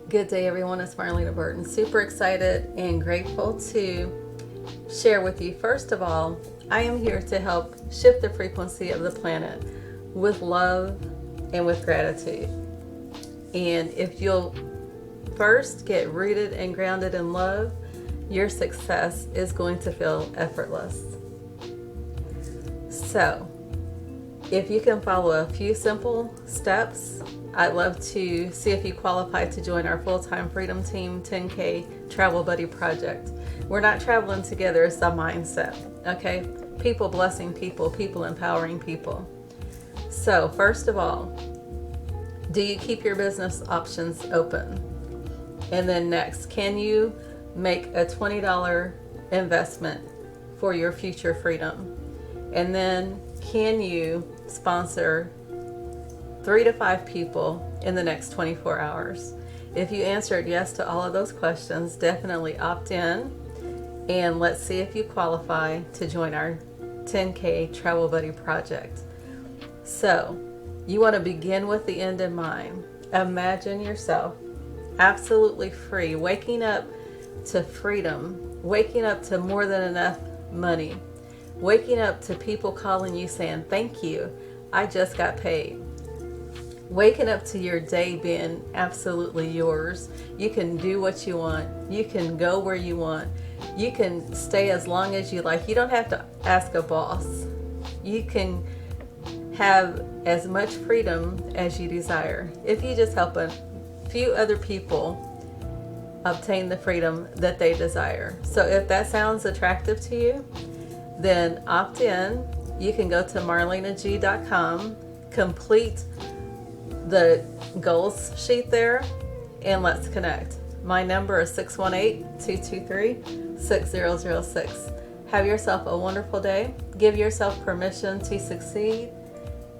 Good day, everyone. It's Marlena Burton. Super excited and grateful to share with you. First of all, I am here to help shift the frequency of the planet with love and with gratitude. And if you'll first get rooted and grounded in love, your success is going to feel effortless. So, if you can follow a few simple steps, I'd love to see if you qualify to join our full-time Freedom Team 10K Travel Buddy Project. We're not traveling together, it's a mindset, okay? People blessing people, people empowering people. So first of all, do you keep your business options open? And then next, can you make a $20 investment for your future freedom? And then can you sponsor 3 to 5 people in the next 24 hours? If you answered yes to all of those questions, definitely opt in and let's see if you qualify to join our 10K Travel Buddy Project. So, you want to begin with the end in mind. Imagine yourself absolutely free, waking up to freedom, waking up to more than enough money, waking up to people calling you saying, "Thank you, I just got paid." Waking up to your day being absolutely yours. You can do what you want. You can go where you want. You can stay as long as you like. You don't have to ask a boss. You can have as much freedom as you desire if you just help a few other people obtain the freedom that they desire. So if that sounds attractive to you, then opt in. You can go to marlenag.com, complete the goals sheet there, and let's connect. My number is 618-223-6006. Have yourself a wonderful day. Give yourself permission to succeed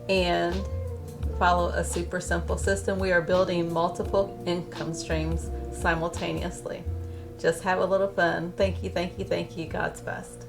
and follow a super simple system. We are building multiple income streams simultaneously. Just have a little fun. Thank you, thank you, thank you. God's best.